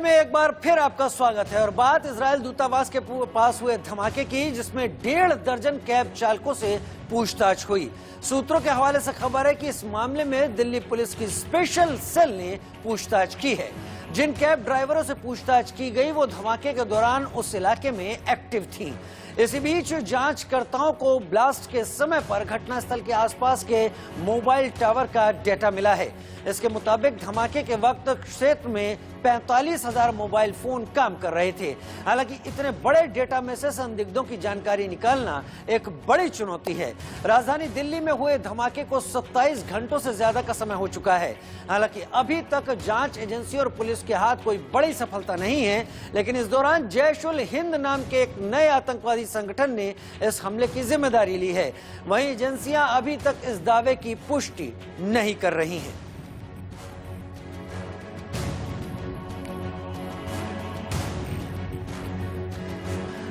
में एक बार फिर आपका स्वागत है और बात इजरायल दूतावास के पास हुए धमाके की, जिसमें 1.5 दर्जन कैब चालकों से पूछताछ हुई। सूत्रों के हवाले से खबर है कि इस मामले में दिल्ली पुलिस की स्पेशल सेल ने पूछताछ की है। जिन कैब ड्राइवरों से पूछताछ की गई वो धमाके के दौरान उस इलाके में एक्टिव थीं। इसी बीच जांचकर्ताओं को ब्लास्ट के समय पर घटनास्थल के आसपास के मोबाइल टावर का डेटा मिला है। इसके मुताबिक धमाके के वक्त क्षेत्र में 45,000 मोबाइल फोन काम कर रहे थे। हालांकि इतने बड़े डेटा में से संदिग्धों की जानकारी निकालना एक बड़ी चुनौती है। राजधानी दिल्ली में हुए धमाके को 27 घंटों से ज्यादा का समय हो चुका है। हालांकि अभी तक जांच एजेंसी और पुलिस के हाथ कोई बड़ी सफलता नहीं है, लेकिन इस दौरान जैश-उल-हिंद नाम के एक नए आतंकवादी संगठन ने इस हमले की जिम्मेदारी ली है। वहीं एजेंसियां अभी तक इस दावे की पुष्टि नहीं कर रही हैं।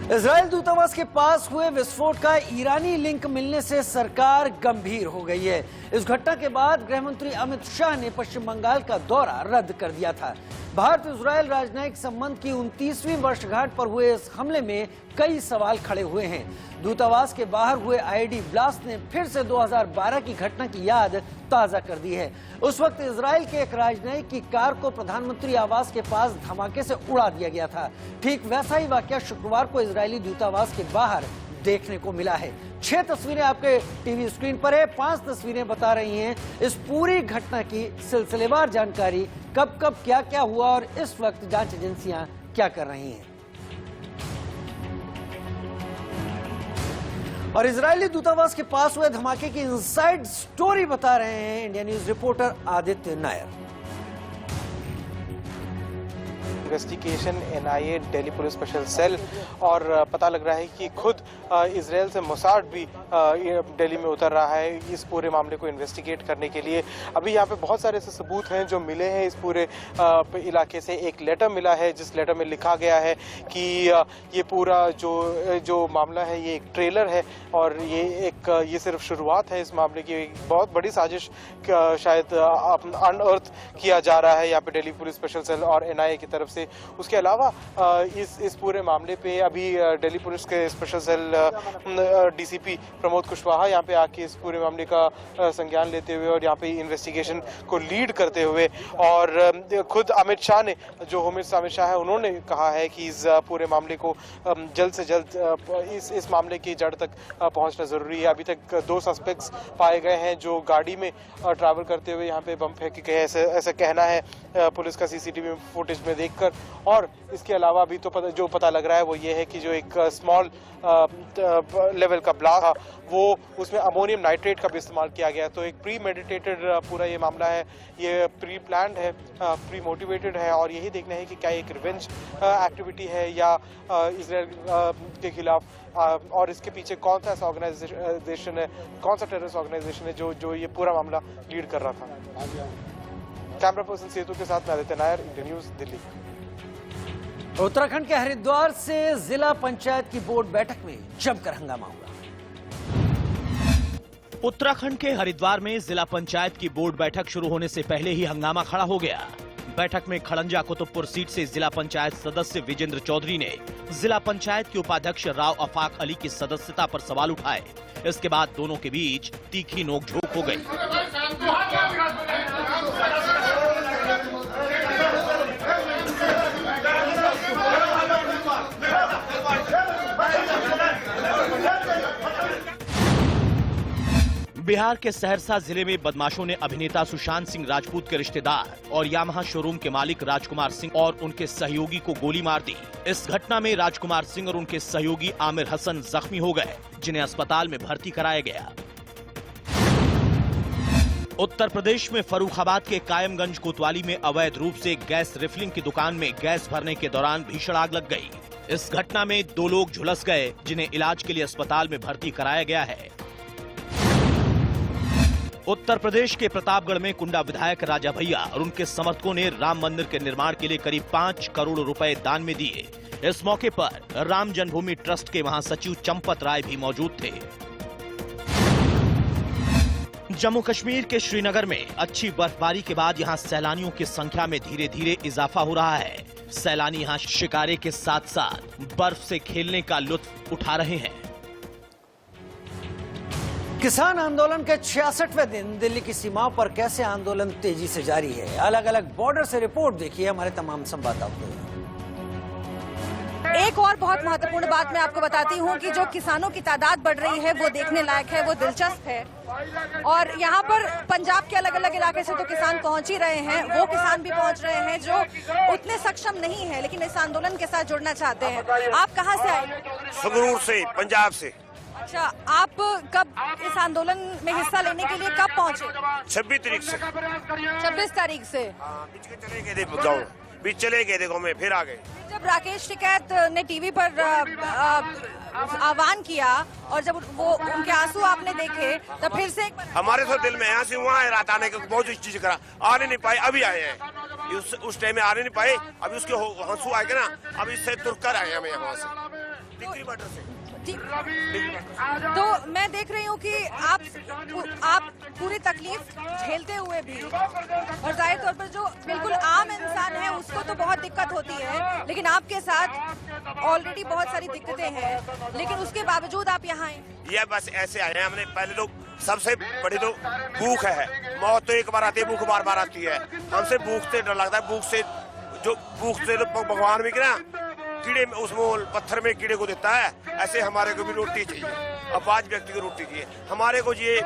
इजरायल दूतावास के पास हुए विस्फोट का ईरानी लिंक मिलने से सरकार गंभीर हो गई है। इस घटना के बाद गृह मंत्री अमित शाह ने पश्चिम बंगाल का दौरा रद्द कर दिया था। भारत इजरायल राजनयिक संबंध की 29वीं वर्षगांठ पर हुए इस हमले में कई सवाल खड़े हुए हैं। दूतावास के बाहर हुए आईडी ब्लास्ट ने फिर से 2012 की घटना की याद ताजा कर दी है। उस वक्त इजरायल के एक राजनयिक की कार को प्रधानमंत्री आवास के पास धमाके से उड़ा दिया गया था। ठीक वैसा ही वाकया शुक्रवार को इजरायली दूतावास के बाहर देखने को मिला है। 6 तस्वीरें आपके टीवी स्क्रीन पर है। 5 तस्वीरें बता रही हैं इस पूरी घटना की सिलसिलेवार जानकारी, कब कब क्या क्या हुआ और इस वक्त जांच एजेंसियां क्या कर रही हैं। और इजरायली दूतावास के पास हुए धमाके की इनसाइड स्टोरी बता रहे हैं India news reporter Aditya Nayar. Investigation NIA Delhi police special cell और पता लग रहा है कि खुद इजरायल से मोसाद भी दिल्ली में उतर रहा है इस पूरे मामले को इन्वेस्टिगेट करने के लिए। अभी यहाँ पे बहुत सारे ऐसे सबूत हैं जो मिले हैं इस पूरे इलाके से। एक लेटर मिला है जिस लेटर में लिखा गया है कि ये पूरा जो मामला है ये एक ट्रेलर है और ये सिर्फ शुरुआत है इस मामले की। एक बहुत बड़ी साजिश शायद अनअर्थ किया जा रहा है यहाँ पे दिल्ली पुलिस स्पेशल सेल और एनआईए की तरफ से। उसके अलावा इस पूरे मामले पे अभी दिल्ली पुलिस के special cell DCP Pramod Kushwaha यहाँ पे आके इस पूरे मामले का संज्ञान लेते हुए और यहाँ पे इन्वेस्टिगेशन को लीड करते हुए और खुद अमित शाह ने, जो होम मिनिस्टर अमित शाह है, उन्होंने कहा है कि इस पूरे मामले को जल्द से जल्द इस मामले की जड़ तक पहुँचना जरूरी है। अभी तक 2 सस्पेक्ट्स पाए गए हैं जो गाड़ी में ट्रैवल करते हुए यहाँ पे बम फेंक के ऐसा कहना है पुलिस का सीसीटीवी फुटेज में देखकर। और इसके अलावा अभी तो जो पता लग रहा है वो ये है कि जो एक स्मॉल लेवल का ब्लास्ट था वो उसमें अमोनियम नाइट्रेट का भी इस्तेमाल किया गया। तो एक प्री मेडिटेटेड पूरा ये मामला है, ये प्री प्लान्ड है, प्री मोटिवेटेड है और यही देखना है कि क्या एक रिवेंज एक्टिविटी है या इजरायल के खिलाफ और इसके पीछे कौन सा ऐसा ऑर्गेनाइजेशन है, कौन सा टेररिस्ट ऑर्गेनाइजेशन है जो ये पूरा मामला लीड कर रहा था। कैमरा पर्सन सेतु के साथ मैं आदित्य नायर, इंडिया न्यूज दिल्ली। उत्तराखंड के हरिद्वार से जिला पंचायत की बोर्ड बैठक में जमकर हंगामा हुआ। उत्तराखंड के हरिद्वार में जिला पंचायत की बोर्ड बैठक शुरू होने से पहले ही हंगामा खड़ा हो गया। बैठक में खड़ंजा कुतुबपुर सीट से जिला पंचायत सदस्य विजेंद्र चौधरी ने जिला पंचायत के उपाध्यक्ष राव अफाक अली की सदस्यता पर सवाल उठाए। इसके बाद दोनों के बीच तीखी नोकझोंक हो गई। बिहार के सहरसा जिले में बदमाशों ने अभिनेता सुशांत सिंह राजपूत के रिश्तेदार और यामाहा शोरूम के मालिक राजकुमार सिंह और उनके सहयोगी को गोली मार दी। इस घटना में राजकुमार सिंह और उनके सहयोगी आमिर हसन जख्मी हो गए, जिन्हें अस्पताल में भर्ती कराया गया। उत्तर प्रदेश में फर्रुखाबाद के कायमगंज कोतवाली में अवैध रूप से गैस रिफिलिंग की दुकान में गैस भरने के दौरान भीषण आग लग गई। इस घटना में 2 लोग झुलस गए, जिन्हें इलाज के लिए अस्पताल में भर्ती कराया गया है। उत्तर प्रदेश के प्रतापगढ़ में कुंडा विधायक राजा भैया और उनके समर्थकों ने राम मंदिर के निर्माण के लिए करीब 5 करोड़ रुपए दान में दिए। इस मौके पर राम जन्मभूमि ट्रस्ट के महासचिव चंपत राय भी मौजूद थे। जम्मू कश्मीर के श्रीनगर में अच्छी बर्फबारी के बाद यहां सैलानियों की संख्या में धीरे धीरे इजाफा हो रहा है। सैलानी यहाँ शिकारे के साथ साथ बर्फ से खेलने का लुत्फ उठा रहे हैं। किसान आंदोलन के 66वें दिन दिल्ली की सीमाओं पर कैसे आंदोलन तेजी से जारी है। अलग अलग बॉर्डर से रिपोर्ट देखिए हमारे तमाम संवाददाताओं को। एक और बहुत महत्वपूर्ण बात मैं आपको बताती हूँ कि जो किसानों की तादाद बढ़ रही है वो देखने लायक है, वो दिलचस्प है। और यहाँ पर पंजाब के अलग अलग इलाके से तो किसान पहुँच ही रहे हैं, वो किसान भी पहुँच रहे हैं जो उतने सक्षम नहीं है लेकिन इस आंदोलन के साथ जुड़ना चाहते हैं। आप कहाँ से आए? संगरूर से, पंजाब से। अच्छा, आप कब इस आंदोलन में हिस्सा लेने के लिए कब पहुँचे? 26 तारीख से। 26 तारीख से बीच के चले गए थे गाँव, बीच चले गए थे गाँव में, फिर आ गए। जब राकेश टिकैत ने टीवी पर आह्वान किया और जब वो उनके आंसू आपने देखे तब फिर से हमारे तो दिल में यहाँ से वहाँ रात आने का बहुत चीज करा, आने नहीं पाए, अभी आए हैं। उस टाइम में आने नहीं पाए, अभी उसके आंसू आए ना, अब इससे तुरकर आए हमें यहाँ से टिकरी बॉर्डर से। तो मैं देख रही हूँ कि आप पूरी तकलीफ झेलते हुए भी, और जाहिर तौर पर जो बिल्कुल आम इंसान है उसको तो बहुत दिक्कत होती है, लेकिन आपके साथ ऑलरेडी बहुत सारी दिक्कतें हैं, लेकिन उसके बावजूद आप यहाँ आए। ये बस ऐसे आए हैं। हमने पहले तो सबसे बड़ी तो भूख है, मौत तो एक बार आती है, भूख बार बार आती है। हमसे भूख से डर लगता है, भूख से तो भगवान भी ना कीड़े में उस मोल पत्थर में कीड़े को देता है, ऐसे हमारे को भी रोटी चाहिए। अब आज व्यक्ति को रोटी चाहिए, हमारे को ये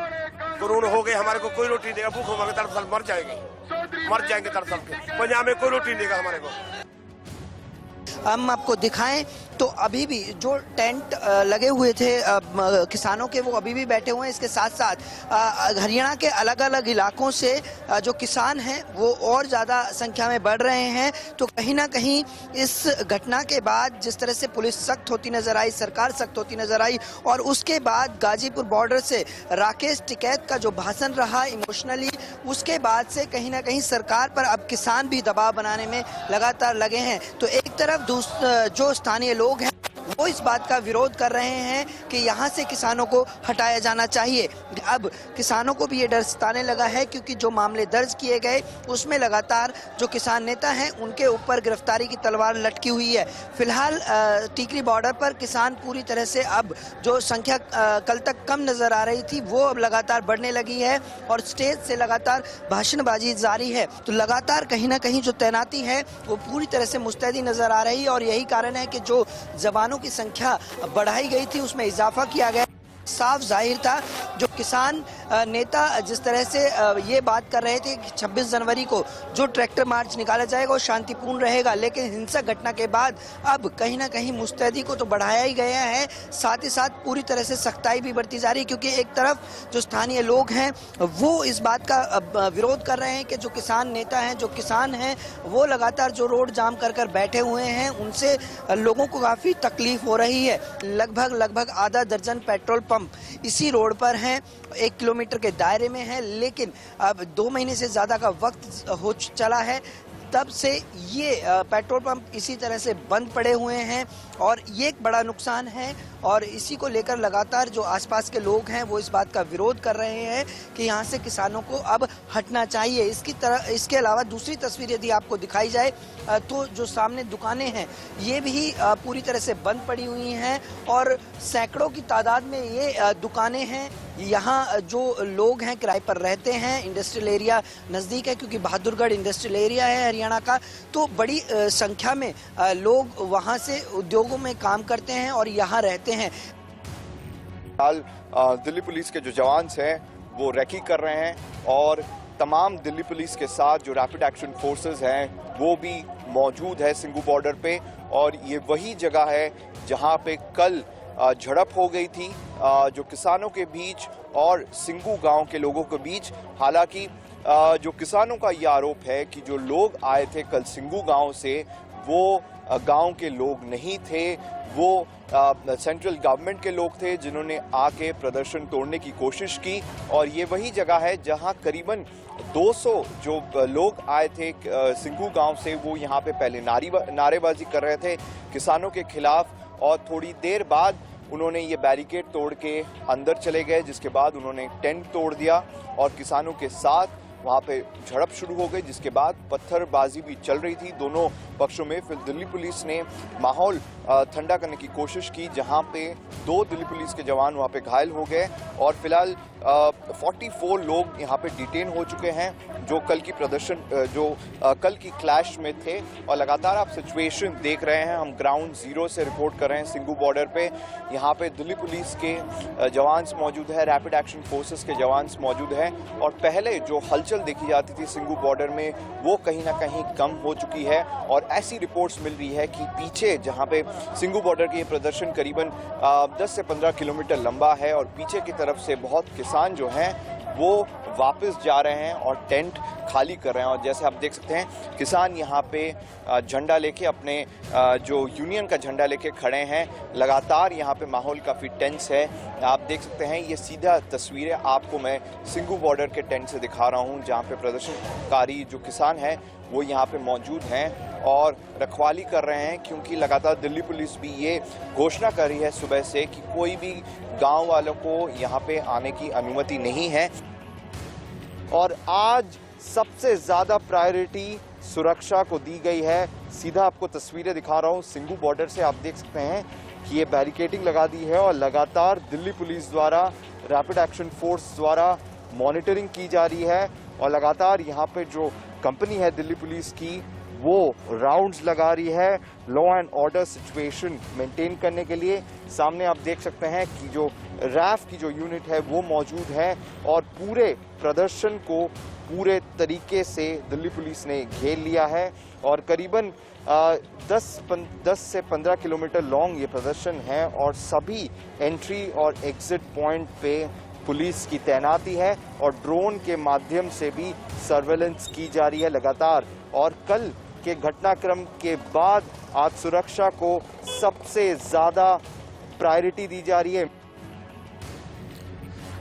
कोरोना हो गए, हमारे को कोई रोटी नहीं देगा, भूख होकर तड़प मर जाएंगे तड़प के। पंजाब में कोई रोटी नहीं देगा हमारे को। हम आपको दिखाएं तो अभी भी जो टेंट लगे हुए थे किसानों के, वो अभी भी बैठे हुए हैं। इसके साथ साथ हरियाणा के अलग अलग इलाकों से जो किसान हैं वो और ज़्यादा संख्या में बढ़ रहे हैं। तो कहीं ना कहीं इस घटना के बाद जिस तरह से पुलिस सख्त होती नजर आई, सरकार सख्त होती नजर आई, और उसके बाद गाजीपुर बॉर्डर से राकेश टिकैत का जो भाषण रहा इमोशनली, उसके बाद से कहीं ना कहीं सरकार पर अब किसान भी दबाव बनाने में लगातार लगे हैं। तो एक तरफ जो स्थानीय लोग हैं वो इस बात का विरोध कर रहे हैं कि यहाँ से किसानों को हटाया जाना चाहिए। अब किसानों को भी ये डर सताने लगा है क्योंकि जो मामले दर्ज किए गए उसमें लगातार जो किसान नेता हैं उनके ऊपर गिरफ्तारी की तलवार लटकी हुई है। फिलहाल टीकरी बॉर्डर पर किसान पूरी तरह से, अब जो संख्या कल तक कम नजर आ रही थी वो अब लगातार बढ़ने लगी है और स्टेज से लगातार भाषणबाजी जारी है। तो लगातार कहीं ना कहीं जो तैनाती है वो पूरी तरह से मुस्तैदी नजर आ रही है और यही कारण है कि जो जवानों की संख्या बढ़ाई गई थी उसमें इजाफा किया गया। साफ जाहिर था जो किसान नेता जिस तरह से ये बात कर रहे थे कि 26 जनवरी को जो ट्रैक्टर मार्च निकाला जाएगा वो शांतिपूर्ण रहेगा, लेकिन हिंसक घटना के बाद अब कहीं ना कहीं मुस्तैदी को तो बढ़ाया ही गया है, साथ ही साथ पूरी तरह से सख्ताई भी बढ़ती जा रही है। क्योंकि एक तरफ जो स्थानीय लोग हैं वो इस बात का विरोध कर रहे हैं कि जो किसान नेता हैं, जो किसान हैं, वो लगातार जो रोड जाम कर बैठे हुए हैं, उनसे लोगों को काफ़ी तकलीफ हो रही है। लगभग आधा दर्जन पेट्रोल पंप इसी रोड पर हैं, 1 किलोमीटर के दायरे में है, लेकिन अब 2 महीने से ज़्यादा का वक्त हो चला है तब से ये पेट्रोल पंप इसी तरह से बंद पड़े हुए हैं और ये एक बड़ा नुकसान है। और इसी को लेकर लगातार जो आसपास के लोग हैं वो इस बात का विरोध कर रहे हैं कि यहाँ से किसानों को अब हटना चाहिए। इसके अलावा दूसरी तस्वीर यदि आपको दिखाई जाए तो जो सामने दुकानें हैं ये भी पूरी तरह से बंद पड़ी हुई हैं और सैकड़ों की तादाद में ये दुकानें हैं। यहाँ जो लोग हैं किराए पर रहते हैं, इंडस्ट्रियल एरिया नज़दीक है क्योंकि बहादुरगढ़ इंडस्ट्रियल एरिया है हरियाणा का, तो बड़ी संख्या में लोग वहाँ से उद्योगों में काम करते हैं और यहाँ रहते हैं। हाल दिल्ली पुलिस के जो जवान हैं वो रेकी कर रहे हैं और तमाम दिल्ली पुलिस के साथ जो रैपिड एक्शन फोर्सेस हैं वो भी मौजूद है सिंगू बॉर्डर पे, और ये वही जगह है जहाँ पे कल झड़प हो गई थी जो किसानों के बीच और सिंगू गांव के लोगों के बीच। हालांकि जो किसानों का ये आरोप है कि जो लोग आए थे कल सिंगू गांव से वो गांव के लोग नहीं थे, वो सेंट्रल गवर्नमेंट के लोग थे जिन्होंने आके प्रदर्शन तोड़ने की कोशिश की। और ये वही जगह है जहां करीबन 200 जो लोग आए थे सिंगू गांव से, वो यहाँ पे पहले नारेबाजी कर रहे थे किसानों के खिलाफ, और थोड़ी देर बाद उन्होंने ये बैरिकेड तोड़ के अंदर चले गए, जिसके बाद उन्होंने टेंट तोड़ दिया और किसानों के साथ वहां पे झड़प शुरू हो गई, जिसके बाद पत्थरबाजी भी चल रही थी दोनों पक्षों में। फिर दिल्ली पुलिस ने माहौल ठंडा करने की कोशिश की, जहां पे 2 दिल्ली पुलिस के जवान वहां पे घायल हो गए और फिलहाल 44 लोग यहाँ पे डिटेन हो चुके हैं जो कल की क्लैश में थे। और लगातार आप सिचुएशन देख रहे हैं, हम ग्राउंड जीरो से रिपोर्ट कर रहे हैं सिंगू बॉर्डर पे। यहाँ पे दिल्ली पुलिस के जवान मौजूद है, रैपिड एक्शन फोर्सेस के जवान मौजूद हैं और पहले जो हलचल देखी जाती थी सिंगू बॉर्डर में वो कहीं ना कहीं कम हो चुकी है। और ऐसी रिपोर्ट्स मिल रही है कि पीछे जहाँ पे सिंगू बॉर्डर की प्रदर्शन करीबन 10 से 15 किलोमीटर लंबा है और पीछे की तरफ से बहुत किसान जो हैं वो वापस जा रहे हैं और टेंट खाली कर रहे हैं। और जैसे आप देख सकते हैं किसान यहाँ पे झंडा लेके अपने जो यूनियन का झंडा लेके खड़े हैं। लगातार यहाँ पे माहौल काफ़ी टेंस है। आप देख सकते हैं ये सीधा तस्वीरें आपको मैं सिंगू बॉर्डर के टेंट से दिखा रहा हूँ, जहाँ पे प्रदर्शनकारी जो किसान हैं वो यहाँ पे मौजूद हैं और रखवाली कर रहे हैं, क्योंकि लगातार दिल्ली पुलिस भी ये घोषणा कर रही है सुबह से कि कोई भी गांव वालों को यहाँ पे आने की अनुमति नहीं है। और आज सबसे ज़्यादा प्रायोरिटी सुरक्षा को दी गई है। सीधा आपको तस्वीरें दिखा रहा हूँ सिंगू बॉर्डर से, आप देख सकते हैं कि ये बैरिकेडिंग लगा दी है और लगातार दिल्ली पुलिस द्वारा, रैपिड एक्शन फोर्स द्वारा मॉनिटरिंग की जा रही है। और लगातार यहाँ पे जो कंपनी है दिल्ली पुलिस की वो राउंड्स लगा रही है law and order situation maintain करने के लिए। सामने आप देख सकते हैं कि जो रैफ की जो यूनिट है वो मौजूद है और पूरे प्रदर्शन को पूरे तरीके से दिल्ली पुलिस ने घेर लिया है। और करीबन 10 से 15 किलोमीटर लॉन्ग ये प्रदर्शन है और सभी एंट्री और एग्जिट पॉइंट पे पुलिस की तैनाती है और ड्रोन के माध्यम से भी सर्वेलेंस की जा रही है लगातार। और कल के घटनाक्रम के बाद आज सुरक्षा को सबसे ज्यादा प्रायोरिटी दी जा रही है।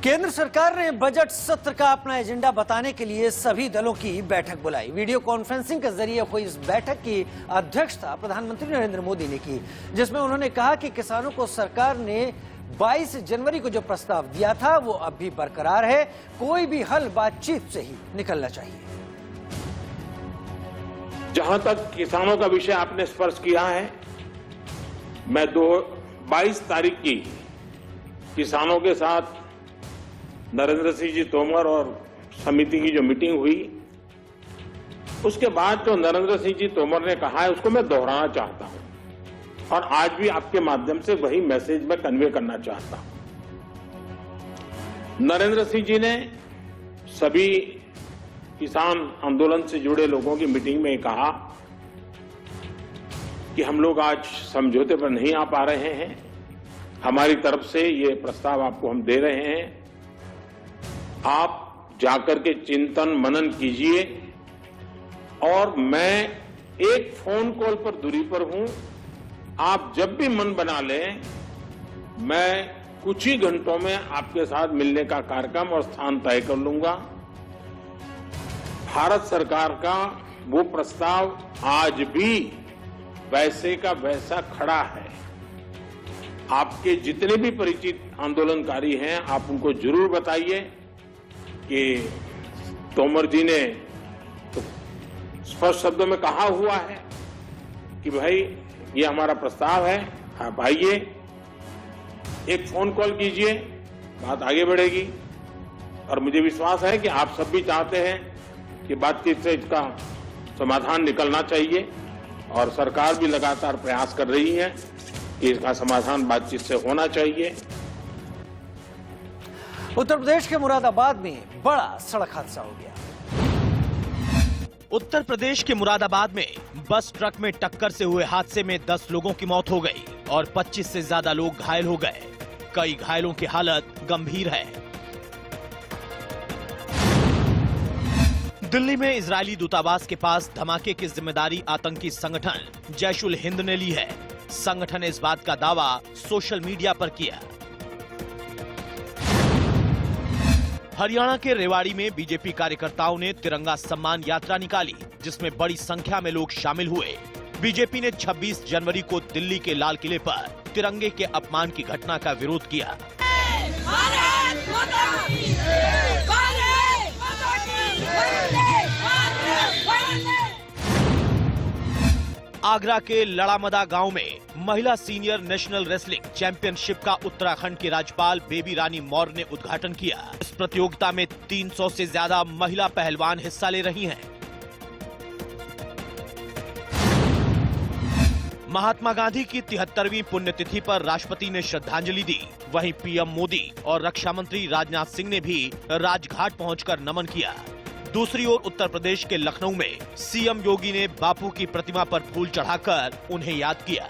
केंद्र सरकार ने बजट सत्र का अपना एजेंडा बताने के लिए सभी दलों की बैठक बुलाई। वीडियो कॉन्फ्रेंसिंग के जरिए हुई इस बैठक की अध्यक्षता प्रधानमंत्री नरेंद्र मोदी ने की, जिसमें उन्होंने कहा कि किसानों को सरकार ने 22 जनवरी को जो प्रस्ताव दिया था वो अब भी बरकरार है, कोई भी हल बातचीत से ही निकलना चाहिए। जहां तक किसानों का विषय आपने स्पर्श किया है, मैं 22 तारीख की किसानों के साथ नरेंद्र सिंह जी तोमर और समिति की जो मीटिंग हुई, उसके बाद जो नरेंद्र सिंह जी तोमर ने कहा है उसको मैं दोहराना चाहता हूं और आज भी आपके माध्यम से वही मैसेज मैं कन्वे करना चाहता हूं। नरेंद्र सिंह जी ने सभी किसान आंदोलन से जुड़े लोगों की मीटिंग में कहा कि हम लोग आज समझौते पर नहीं आ पा रहे हैं, हमारी तरफ से ये प्रस्ताव आपको हम दे रहे हैं, आप जाकर के चिंतन मनन कीजिए और मैं एक फोन कॉल पर दूरी पर हूं, आप जब भी मन बना लें मैं कुछ ही घंटों में आपके साथ मिलने का कार्यक्रम और स्थान तय कर लूंगा। भारत सरकार का वो प्रस्ताव आज भी वैसे का वैसा खड़ा है। आपके जितने भी परिचित आंदोलनकारी हैं आप उनको जरूर बताइए कि तोमर जी ने तो स्पष्ट शब्दों में कहा हुआ है कि भाई ये हमारा प्रस्ताव है, आप आइए, एक फोन कॉल कीजिए, बात आगे बढ़ेगी। और मुझे विश्वास है कि आप सब भी चाहते हैं कि बातचीत से इसका समाधान निकलना चाहिए और सरकार भी लगातार प्रयास कर रही है कि इसका समाधान बातचीत से होना चाहिए। उत्तर प्रदेश के मुरादाबाद में बड़ा सड़क हादसा हो गया। उत्तर प्रदेश के मुरादाबाद में बस ट्रक में टक्कर से हुए हादसे में 10 लोगों की मौत हो गई और 25 से ज्यादा लोग घायल हो गए। कई घायलों की हालत गंभीर है। दिल्ली में इजरायली दूतावास के पास धमाके की जिम्मेदारी आतंकी संगठन जैश उल हिंद ने ली है। संगठन ने इस बात का दावा सोशल मीडिया पर किया। हरियाणा के रेवाड़ी में बीजेपी कार्यकर्ताओं ने तिरंगा सम्मान यात्रा निकाली, जिसमें बड़ी संख्या में लोग शामिल हुए। बीजेपी ने 26 जनवरी को दिल्ली के लाल किले पर तिरंगे के अपमान की घटना का विरोध किया। आगरा के लड़ामदा गांव में महिला सीनियर नेशनल रेसलिंग चैंपियनशिप का उत्तराखंड की राज्यपाल बेबी रानी मौर्य ने उद्घाटन किया। इस प्रतियोगिता में 300 से ज्यादा महिला पहलवान हिस्सा ले रही हैं। महात्मा गांधी की 73वीं पुण्यतिथि पर राष्ट्रपति ने श्रद्धांजलि दी। वहीं पीएम मोदी और रक्षा मंत्री राजनाथ सिंह ने भी राजघाट पहुंचकर नमन किया। दूसरी ओर उत्तर प्रदेश के लखनऊ में सीएम योगी ने बापू की प्रतिमा पर फूल चढ़ाकर उन्हें याद किया।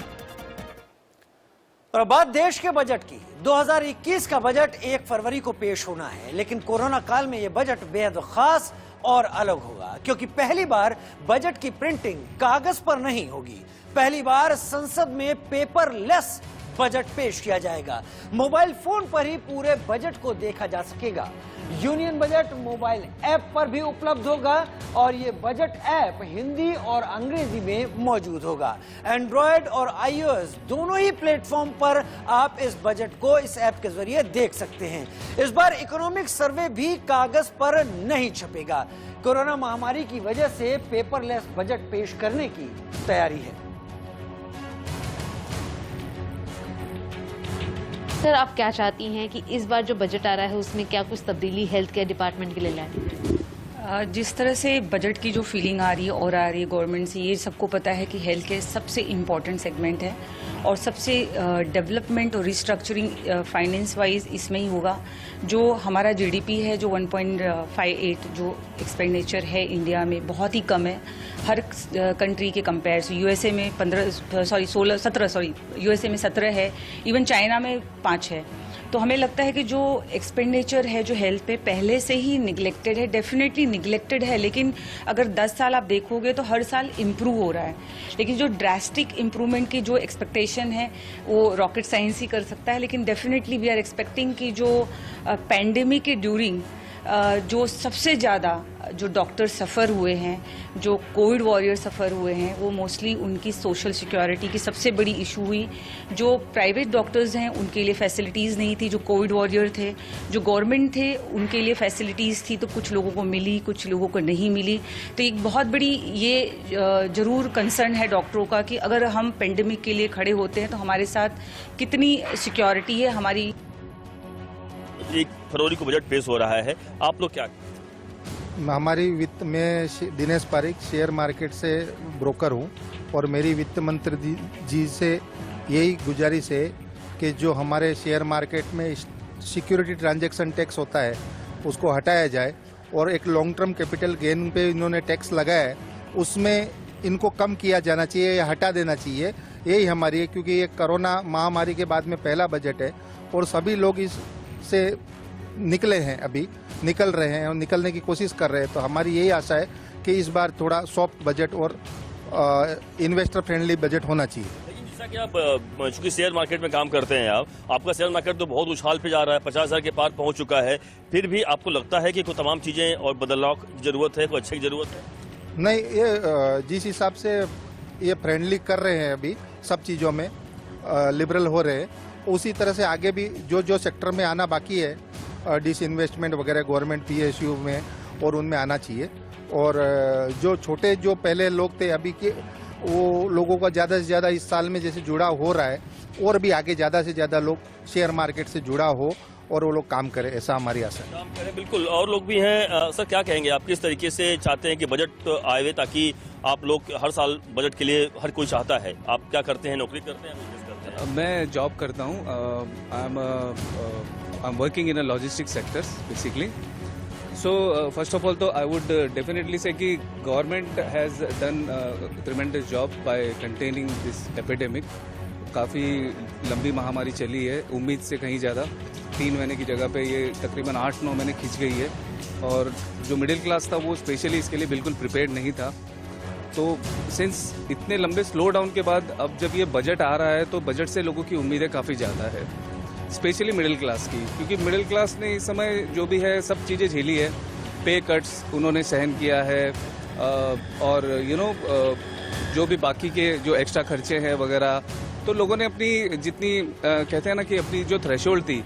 और बात देश के बजट की। 2021 का बजट 1 फरवरी को पेश होना है, लेकिन कोरोना काल में यह बजट बेहद खास और अलग होगा, क्योंकि पहली बार बजट की प्रिंटिंग कागज पर नहीं होगी। पहली बार संसद में पेपरलेस बजट पेश किया जाएगा। मोबाइल फोन पर ही पूरे बजट को देखा जा सकेगा। यूनियन बजट मोबाइल ऐप पर भी उपलब्ध होगा और ये बजट ऐप हिंदी और अंग्रेजी में मौजूद होगा। एंड्रॉयड और आईओएस दोनों ही प्लेटफॉर्म पर आप इस बजट को इस ऐप के जरिए देख सकते हैं। इस बार इकोनॉमिक सर्वे भी कागज पर नहीं छपेगा। कोरोना महामारी की वजह से पेपरलेस बजट पेश करने की तैयारी है। सर, आप क्या चाहती हैं कि इस बार जो बजट आ रहा है उसमें क्या कुछ तब्दीली हेल्थ केयर डिपार्टमेंट के लिए लाए? जिस तरह से बजट की जो फीलिंग आ रही है और आ रही है गवर्नमेंट से, ये सबको पता है कि हेल्थ केयर सबसे इम्पॉर्टेंट सेगमेंट है और सबसे डेवलपमेंट और रिस्ट्रक्चरिंग फाइनेंस वाइज इसमें ही होगा। जो हमारा जीडीपी है जो 1.58 जो एक्सपेंडिचर है इंडिया में बहुत ही कम है हर कंट्री के कंपेयर से। यूएसए में 17 यूएसए में 17 है, इवन चाइना में 5 है। तो हमें लगता है कि जो एक्सपेंडिचर है जो हेल्थ पे पहले से ही निगलेक्टेड है, डेफिनेटली निगलेक्टेड है, लेकिन अगर 10 साल आप देखोगे तो हर साल इम्प्रूव हो रहा है। लेकिन जो ड्रास्टिक इम्प्रूवमेंट की जो एक्सपेक्टेशन है वो रॉकेट साइंस ही कर सकता है, लेकिन डेफिनेटली वी आर एक्सपेक्टिंग कि जो पैंडेमिक के ड्यूरिंग जो सबसे ज़्यादा जो डॉक्टर सफ़र हुए हैं, जो कोविड वॉरियर सफ़र हुए हैं, वो मोस्टली उनकी सोशल सिक्योरिटी की सबसे बड़ी इशू हुई। जो प्राइवेट डॉक्टर्स हैं उनके लिए फैसिलिटीज़ नहीं थी, जो कोविड वॉरियर थे, जो गवर्नमेंट थे उनके लिए फैसिलिटीज़ थी, तो कुछ लोगों को मिली, कुछ लोगों को नहीं मिली। तो एक बहुत बड़ी ये ज़रूर कंसर्न है डॉक्टरों का कि अगर हम पेंडेमिक के लिए खड़े होते हैं तो हमारे साथ कितनी सिक्योरिटी है हमारी। 1 फरवरी को बजट पेश हो रहा है, आप लोग क्या? हमारी वित्त में दिनेश पारिक शेयर मार्केट से ब्रोकर हूं और मेरी वित्त मंत्री जी से यही गुजारिश है कि जो हमारे शेयर मार्केट में सिक्योरिटी ट्रांजैक्शन टैक्स होता है उसको हटाया जाए और एक लॉन्ग टर्म कैपिटल गेन पे इन्होंने टैक्स लगाया है उसमें इनको कम किया जाना चाहिए या हटा देना चाहिए। यही हमारी है, क्योंकि ये कोरोना महामारी के बाद में पहला बजट है और सभी लोग इससे निकले हैं, अभी निकल रहे हैं और निकलने की कोशिश कर रहे हैं। तो हमारी यही आशा है कि इस बार थोड़ा सॉफ्ट बजट और इन्वेस्टर फ्रेंडली बजट होना चाहिए। जैसा कि आप चूंकि शेयर मार्केट में काम करते हैं, आपका शेयर मार्केट तो बहुत उछाल पे जा रहा है, 50,000 के पार पहुंच चुका है, फिर भी आपको लगता है कि कोई तमाम चीजें और बदलाव की जरूरत है, कोई अच्छे की जरूरत है? नहीं, ये जिस हिसाब से ये फ्रेंडली कर रहे हैं अभी सब चीज़ों में लिबरल हो रहे हैं, उसी तरह से आगे भी जो सेक्टर में आना बाकी है डिसइन्वेस्टमेंट वगैरह गवर्नमेंट पीएसयू में और उनमें आना चाहिए। और जो छोटे जो पहले लोग थे अभी के वो लोगों का ज़्यादा से ज़्यादा इस साल में जैसे जुड़ा हो रहा है और भी आगे ज़्यादा से ज़्यादा लोग शेयर मार्केट से जुड़ा हो और वो लोग काम करें, ऐसा हमारी आशा है। काम करें, बिल्कुल। और लोग भी हैं। सर, क्या कहेंगे आप, किस तरीके से चाहते हैं कि बजट आए ताकि आप लोग हर साल बजट के लिए हर कोई चाहता है, आप क्या करते हैं, नौकरी करते हैं, बिजनेस करते हैं? मैं जॉब करता हूँ। I am working in a logistic sectors basically. So first of all, तो I would definitely say कि government has done a tremendous job by containing this epidemic. काफ़ी लंबी महामारी चली है, उम्मीद से कहीं ज़्यादा 3 महीने की जगह पे ये तकरीबन 8-9 महीने खिंच गई है। और जो मिडिल क्लास था वो स्पेशली इसके लिए बिल्कुल प्रिपेयर्ड नहीं था। तो सिंस इतने लंबे स्लो डाउन के बाद अब जब ये बजट आ रहा है तो बजट से लोगों की उम्मीदें काफ़ी ज़्यादा है, स्पेशली मिडिल क्लास की, क्योंकि मिडिल क्लास ने इस समय जो भी है सब चीज़ें झेली है। पे कट्स उन्होंने सहन किया है और जो भी बाकी के जो एक्स्ट्रा खर्चे हैं वगैरह, तो लोगों ने अपनी जितनी कहते हैं ना कि अपनी जो थ्रेशोल्ड थी,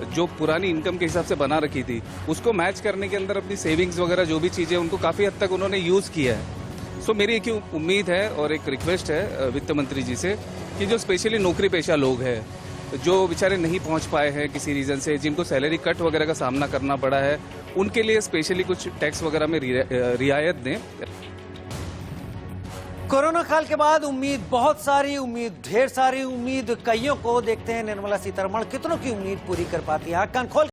जो पुरानी इनकम के हिसाब से बना रखी थी, उसको मैच करने के अंदर अपनी सेविंग्स वगैरह जो भी चीज़ें उनको काफ़ी हद तक उन्होंने यूज़ किया है। सो मेरी एक ही उम्मीद है और एक रिक्वेस्ट है वित्त मंत्री जी से कि जो स्पेशली नौकरी पेशा लोग हैं, जो बेचारे नहीं पहुंच पाए हैं किसी रीज़न से, जिनको सैलरी कट वगैरह का सामना करना पड़ा है, उनके लिए स्पेशली कुछ टैक्स वगैरह में रियायत दें। कोरोना काल के बाद उम्मीद बहुत सारी, उम्मीद ढेर सारी, उम्मीद कईयों को। देखते हैं निर्मला सीतारमण कितनों की उम्मीद पूरी कर पाती है। आँख कान खोल